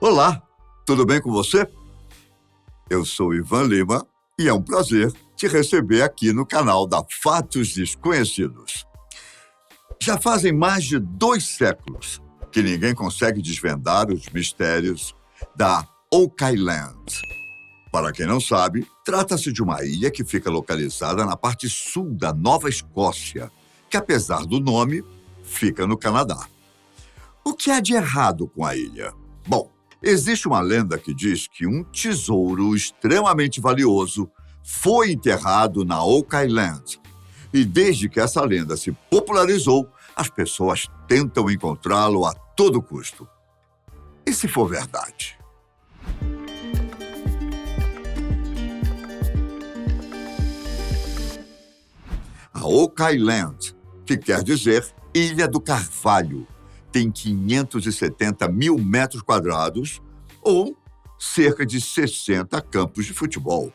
Olá, tudo bem com você? Eu sou Ivan Lima e é um prazer te receber aqui no canal da Fatos Desconhecidos. Já fazem mais de 2 séculos que ninguém consegue desvendar os mistérios da Oak Island. Para quem não sabe, trata-se de uma ilha que fica localizada na parte sul da Nova Escócia, que apesar do nome, fica no Canadá. O que há de errado com a ilha? Bom, existe uma lenda que diz que um tesouro extremamente valioso foi enterrado na Oak Island. E desde que essa lenda se popularizou, as pessoas tentam encontrá-lo a todo custo. E se for verdade? A Oak Island, que quer dizer Ilha do Carvalho, tem 570 mil metros quadrados ou cerca de 60 campos de futebol.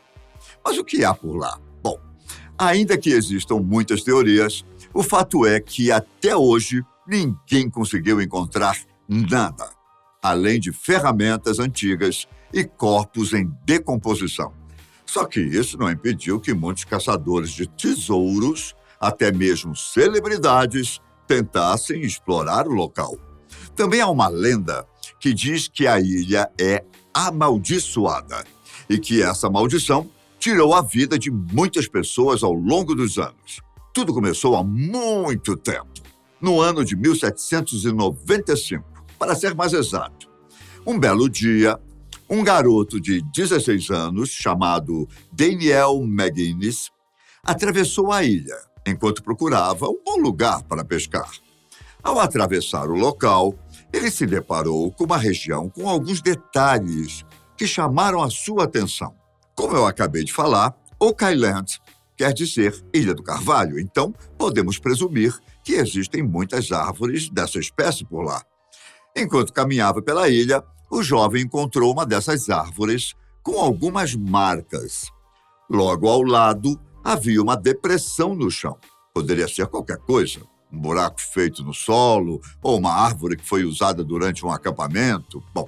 Mas o que há por lá? Bom, ainda que existam muitas teorias, o fato é que até hoje ninguém conseguiu encontrar nada, além de ferramentas antigas e corpos em decomposição. Só que isso não impediu que muitos caçadores de tesouros, até mesmo celebridades, tentassem explorar o local. Também há uma lenda que diz que a ilha é amaldiçoada e que essa maldição tirou a vida de muitas pessoas ao longo dos anos. Tudo começou há muito tempo, no ano de 1795, para ser mais exato. Um belo dia, um garoto de 16 anos, chamado Daniel McGuinness, atravessou a ilha enquanto procurava um bom lugar para pescar. Ao atravessar o local, ele se deparou com uma região com alguns detalhes que chamaram a sua atenção. Como eu acabei de falar, Oak Island quer dizer Ilha do Carvalho, então podemos presumir que existem muitas árvores dessa espécie por lá. Enquanto caminhava pela ilha, o jovem encontrou uma dessas árvores com algumas marcas. Logo ao lado, havia uma depressão no chão. Poderia ser qualquer coisa, um buraco feito no solo ou uma árvore que foi usada durante um acampamento. Bom,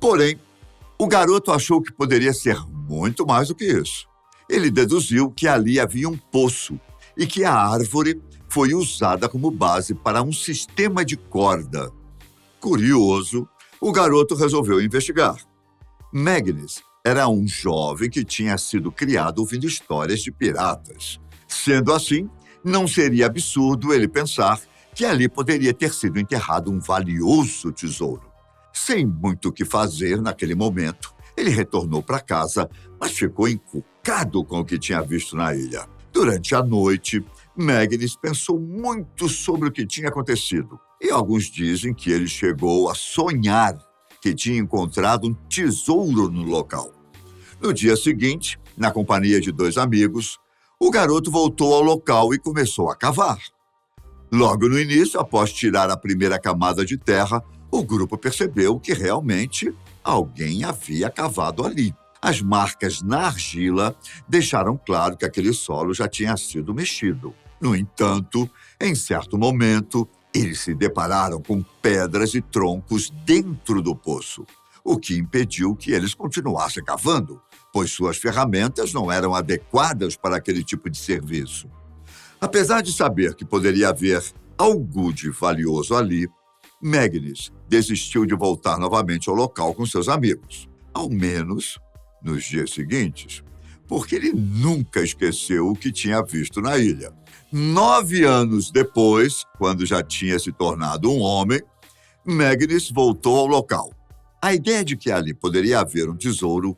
porém, o garoto achou que poderia ser muito mais do que isso. Ele deduziu que ali havia um poço e que a árvore foi usada como base para um sistema de corda. Curioso, o garoto resolveu investigar. McGuinness era um jovem que tinha sido criado ouvindo histórias de piratas. Sendo assim, não seria absurdo ele pensar que ali poderia ter sido enterrado um valioso tesouro. Sem muito o que fazer naquele momento, ele retornou para casa, mas ficou encucado com o que tinha visto na ilha. Durante a noite, McGuinness pensou muito sobre o que tinha acontecido. E alguns dizem que ele chegou a sonhar que tinha encontrado um tesouro no local. No dia seguinte, na companhia de 2 amigos, o garoto voltou ao local e começou a cavar. Logo no início, após tirar a primeira camada de terra, o grupo percebeu que realmente alguém havia cavado ali. As marcas na argila deixaram claro que aquele solo já tinha sido mexido. No entanto, em certo momento, eles se depararam com pedras e troncos dentro do poço, o que impediu que eles continuassem cavando, pois suas ferramentas não eram adequadas para aquele tipo de serviço. Apesar de saber que poderia haver algo de valioso ali, McGuinness desistiu de voltar novamente ao local com seus amigos, ao menos nos dias seguintes, porque ele nunca esqueceu o que tinha visto na ilha. 9 anos depois, quando já tinha se tornado um homem, McGuinness voltou ao local. A ideia de que ali poderia haver um tesouro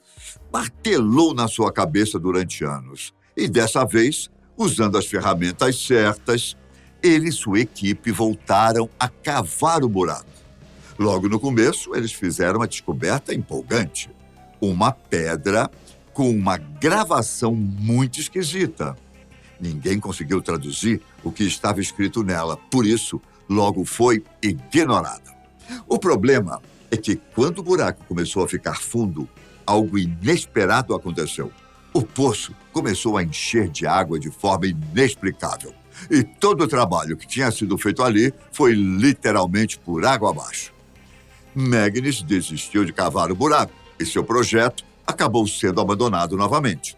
martelou na sua cabeça durante anos. E dessa vez, usando as ferramentas certas, ele e sua equipe voltaram a cavar o buraco. Logo no começo, eles fizeram uma descoberta empolgante. Uma pedra com uma gravação muito esquisita. Ninguém conseguiu traduzir o que estava escrito nela, por isso, logo foi ignorada. O problema é que, quando o buraco começou a ficar fundo, algo inesperado aconteceu. O poço começou a encher de água de forma inexplicável. E todo o trabalho que tinha sido feito ali foi literalmente por água abaixo. Magnus desistiu de cavar o buraco e seu projeto acabou sendo abandonado novamente.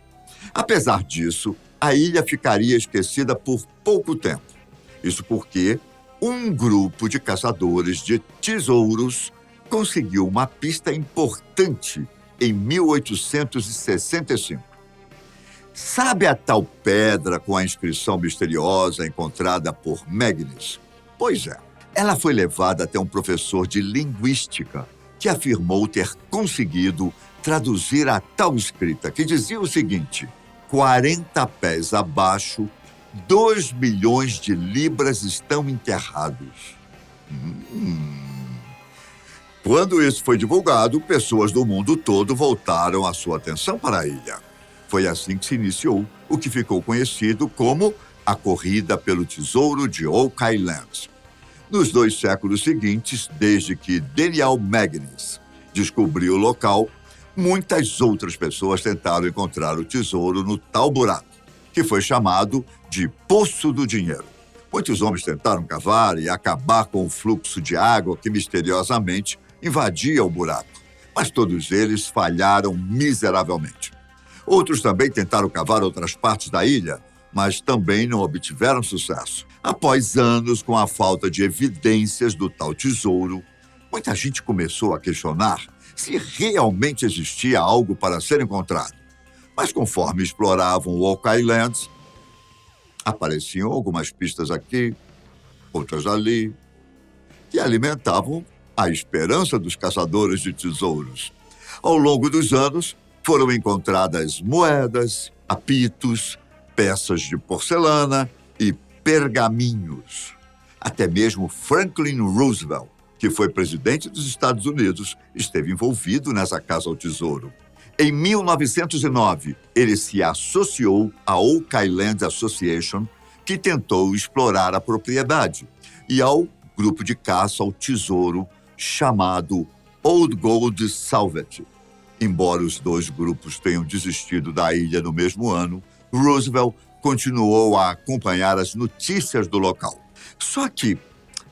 Apesar disso, a ilha ficaria esquecida por pouco tempo. Isso porque um grupo de caçadores de tesouros conseguiu uma pista importante em 1865. Sabe a tal pedra com a inscrição misteriosa encontrada por Magnus? Pois é, ela foi levada até um professor de linguística que afirmou ter conseguido traduzir a tal escrita, que dizia o seguinte: 40 pés abaixo, 2 milhões de libras estão enterrados. Quando isso foi divulgado, pessoas do mundo todo voltaram a sua atenção para a ilha. Foi assim que se iniciou o que ficou conhecido como a Corrida pelo Tesouro de Oak Island. Nos 2 séculos seguintes, desde que Daniel Magnus descobriu o local, muitas outras pessoas tentaram encontrar o tesouro no tal buraco, que foi chamado de Poço do Dinheiro. Muitos homens tentaram cavar e acabar com o fluxo de água que misteriosamente invadia o buraco, mas todos eles falharam miseravelmente. Outros também tentaram cavar outras partes da ilha, mas também não obtiveram sucesso. Após anos com a falta de evidências do tal tesouro, muita gente começou a questionar se realmente existia algo para ser encontrado. Mas conforme exploravam o Oak Island, apareciam algumas pistas aqui, outras ali, que alimentavam a esperança dos caçadores de tesouros. Ao longo dos anos, foram encontradas moedas, apitos, peças de porcelana e pergaminhos. Até mesmo Franklin Roosevelt, que foi presidente dos Estados Unidos, esteve envolvido nessa caça ao tesouro. Em 1909, ele se associou à Oak Island Association, que tentou explorar a propriedade, e ao grupo de caça ao tesouro chamado Old Gold Salvage. Embora os 2 grupos tenham desistido da ilha no mesmo ano, Roosevelt continuou a acompanhar as notícias do local. Só que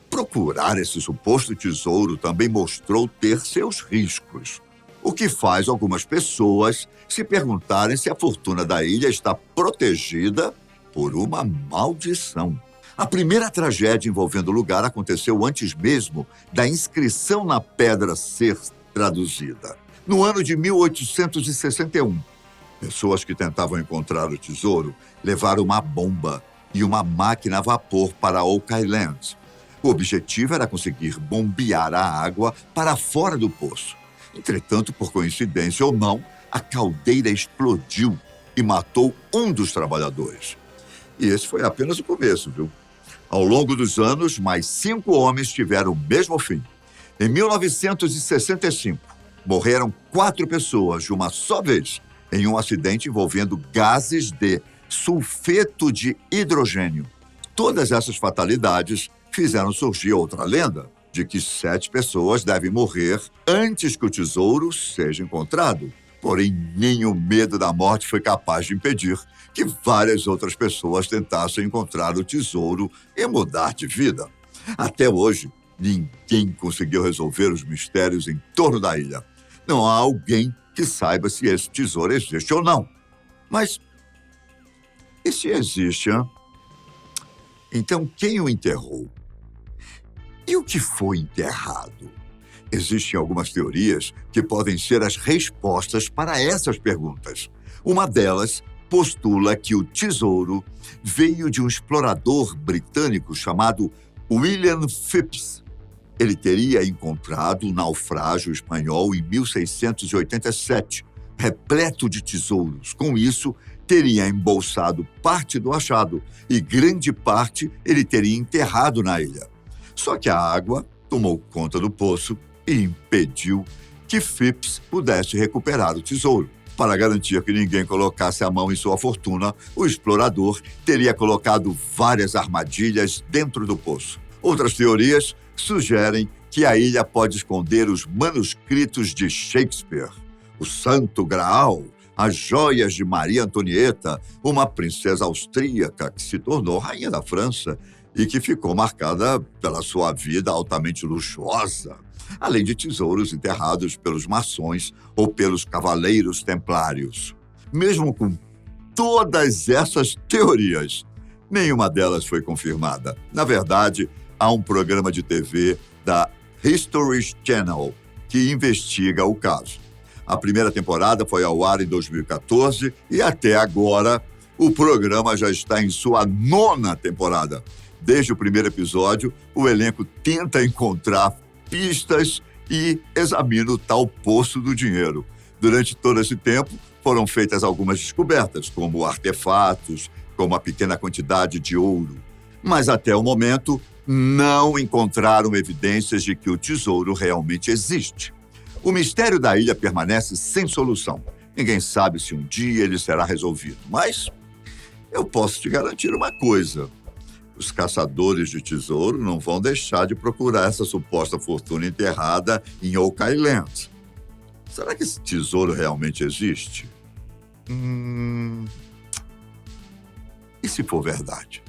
procurar esse suposto tesouro também mostrou ter seus riscos, o que faz algumas pessoas se perguntarem se a fortuna da ilha está protegida por uma maldição. A primeira tragédia envolvendo o lugar aconteceu antes mesmo da inscrição na pedra ser traduzida. No ano de 1861, pessoas que tentavam encontrar o tesouro levaram uma bomba e uma máquina a vapor para Oak Island. O objetivo era conseguir bombear a água para fora do poço. Entretanto, por coincidência ou não, a caldeira explodiu e matou um dos trabalhadores. E esse foi apenas o começo, viu? Ao longo dos anos, mais 5 homens tiveram o mesmo fim. Em 1965, morreram 4 pessoas de uma só vez em um acidente envolvendo gases de sulfeto de hidrogênio. Todas essas fatalidades fizeram surgir outra lenda de que 7 pessoas devem morrer antes que o tesouro seja encontrado. Porém, nem o medo da morte foi capaz de impedir que várias outras pessoas tentassem encontrar o tesouro e mudar de vida. Até hoje, ninguém conseguiu resolver os mistérios em torno da ilha. Não há alguém que saiba se esse tesouro existe ou não. Mas, e se existe, hein? Então, quem o enterrou? E o que foi enterrado? Existem algumas teorias que podem ser as respostas para essas perguntas. Uma delas postula que o tesouro veio de um explorador britânico chamado William Phips. Ele teria encontrado um naufrágio espanhol em 1687, repleto de tesouros. Com isso, teria embolsado parte do achado e grande parte ele teria enterrado na ilha. Só que a água tomou conta do poço e impediu que Phips pudesse recuperar o tesouro. Para garantir que ninguém colocasse a mão em sua fortuna, o explorador teria colocado várias armadilhas dentro do poço. Outras teorias sugerem que a ilha pode esconder os manuscritos de Shakespeare, o Santo Graal, as joias de Maria Antonieta, uma princesa austríaca que se tornou rainha da França, e que ficou marcada pela sua vida altamente luxuosa, além de tesouros enterrados pelos maçons ou pelos cavaleiros templários. Mesmo com todas essas teorias, nenhuma delas foi confirmada. Na verdade, há um programa de TV da History Channel que investiga o caso. A primeira temporada foi ao ar em 2014 e até agora o programa já está em sua 9ª temporada. Desde o primeiro episódio, o elenco tenta encontrar pistas e examina o tal poço do dinheiro. Durante todo esse tempo, foram feitas algumas descobertas, como artefatos, como a pequena quantidade de ouro. Mas até o momento, não encontraram evidências de que o tesouro realmente existe. O mistério da ilha permanece sem solução. Ninguém sabe se um dia ele será resolvido. Mas eu posso te garantir uma coisa: os caçadores de tesouro não vão deixar de procurar essa suposta fortuna enterrada em Oak Island. Será que esse tesouro realmente existe? E se for verdade?